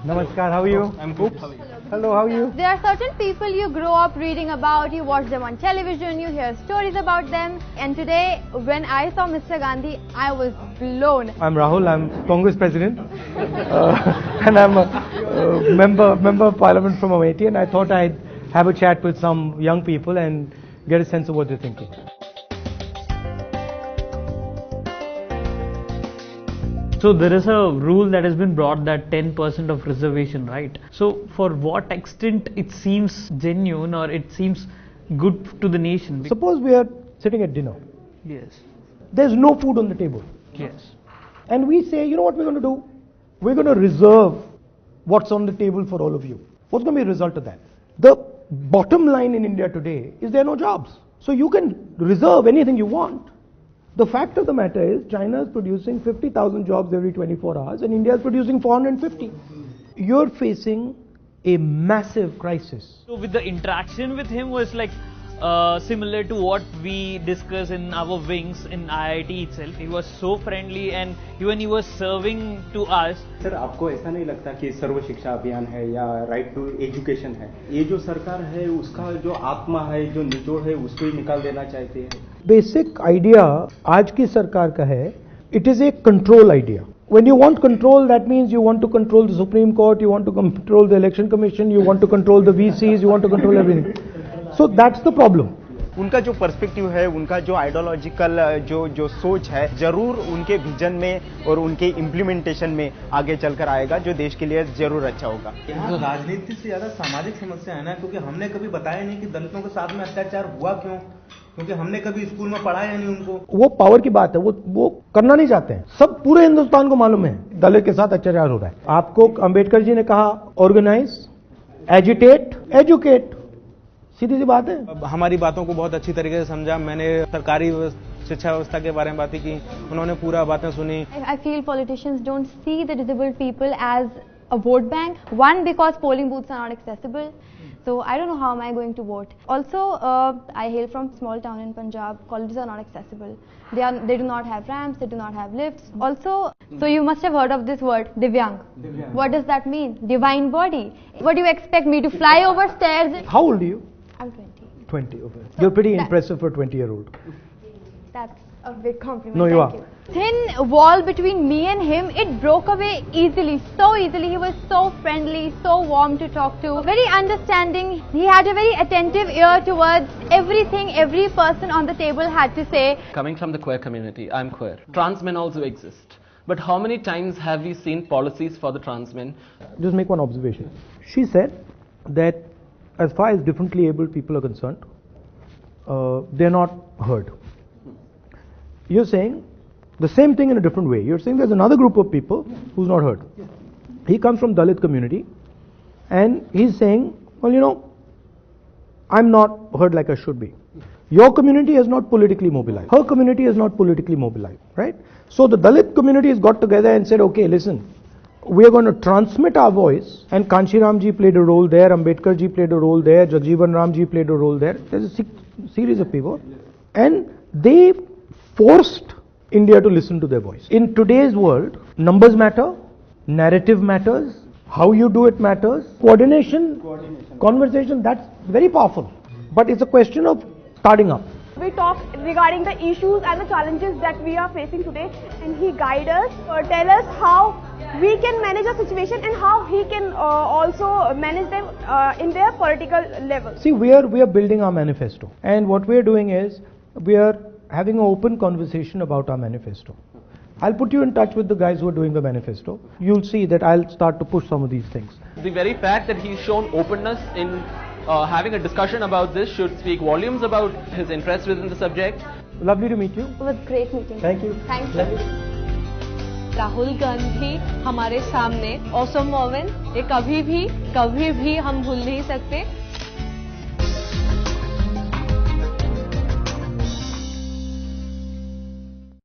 Namaskar, how are you? I'm good. Hello, how are you? There are certain people you grow up reading about, you watch them on television, you hear stories about them. And today, when I saw Mr. Gandhi, I was blown. I'm Rahul, I'm Congress President. And I'm a member of Parliament from Amethi, and I thought I'd have a chat with some young people and get a sense of what they're thinking. So there is a rule that has been brought that 10% of reservation, right? So for what extent it seems genuine or it seems good to the nation? Suppose we are sitting at dinner. Yes. There's no food on the table. Yes. And we say, you know what we're going to do? We're going to reserve what's on the table for all of you. What's going to be the result of that? The bottom line in India today is there are no jobs. So you can reserve anything you want. The fact of the matter is China is producing 50,000 jobs every 24 hours and India is producing 450. You're facing a massive crisis. So with the interaction with him was like similar to what we discuss in our wings in IIT itself. He was so friendly and even he was serving to us. Sir आपको ऐसा नहीं लगता कि सर्व शिक्षा अभियान है या right to education है, ये जो सरकार है उसका जो आत्मा है, जो निचोड़ है, उसको ही निकाल देना चाहते हैं? बेसिक आइडिया आज की सरकार का है, it is a control idea. When you want control, that means you want to control the Supreme Court, you want to control the Election Commission, you want to control the VCs, you want to control everything. So that's the problem. उनका जो perspective है, उनका जो ideological जो सोच है, जरूर उनके विजन में और उनके इम्प्लीमेंटेशन में आगे चलकर आएगा, जो देश के लिए जरूर अच्छा होगा. यहाँ राजनीति से ज्यादा सामाजिक समस्या है ना, क्योंकि हमने कभी बताया नहीं कि दलितों के साथ में अत्याचार हुआ क्यों, क्योंकि हमने कभी स्कूल में पढ़ाया नहीं उनको. वो पावर की बात है, वो करना नहीं चाहते हैं. सब पूरे हिंदुस्तान को मालूम है दलित के साथ अत्याचार हो रहा है. आपको अंबेडकर जी ने कहा ऑर्गेनाइज, एजिटेट, एजुकेट. सीधी सी बात है. हमारी बातों को बहुत अच्छी तरीके से समझा. मैंने सरकारी शिक्षा व्यवस्था के बारे में बातें की, उन्होंने पूरा बातें सुनी. I feel politicians don't see the disabled people as a vote bank. One, because polling booths are not accessible. So I don't know how am I going to vote. Also, I hail from small town in Punjab. Colleges are not accessible. They do not have ramps. They do not have lifts. Also, so you must have heard of this word, Divyang. What does that mean? Divine body. What do you expect me to fly over stairs? How old are you? I'm 20. 20. Okay. You're pretty impressive for a 20-year-old. That's a big compliment. No, you Thank are. you. Thin wall between me and him, it broke away easily, so easily. He was so friendly, so warm to talk to, very understanding. He had a very attentive ear towards everything every person on the table had to say. Coming from the queer community, I'm queer. Trans men also exist. But how many times have we seen policies for the trans men? Just make one observation. She said that as far as differently abled people are concerned, they're not heard. You're saying the same thing in a different way. You're saying there's another group of people who's not heard. He comes from Dalit community and he's saying, well, you know, I'm not heard like I should be. Your community is not politically mobilized. Her community is not politically mobilized, right? So the Dalit community has got together and said, okay, listen, we are going to transmit our voice, and Kanshiram ji played a role there, Ambedkar ji played a role there, Jagjeevan Ram ji played a role there. There's a series of people, and they forced India to listen to their voice. In today's world, numbers matter, narrative matters, how you do it matters, coordination, conversation, that's very powerful. But it's a question of starting up. We talk regarding the issues and the challenges that we are facing today, and he guide us or tell us how we can manage a situation and how he can also manage them in their political level. See, we are building our manifesto, and what we are doing is we are having an open conversation about our manifesto. I'll put you in touch with the guys who are doing the manifesto. You'll see that I'll start to push some of these things. The very fact that he's shown openness in having a discussion about this should speak volumes about his interest within the subject. Lovely to meet you. It was great meeting. Thank you. Thank you. Rahul Gandhi हमारे सामने awesome woman, ये कभी भी हम भूल नहीं सकते.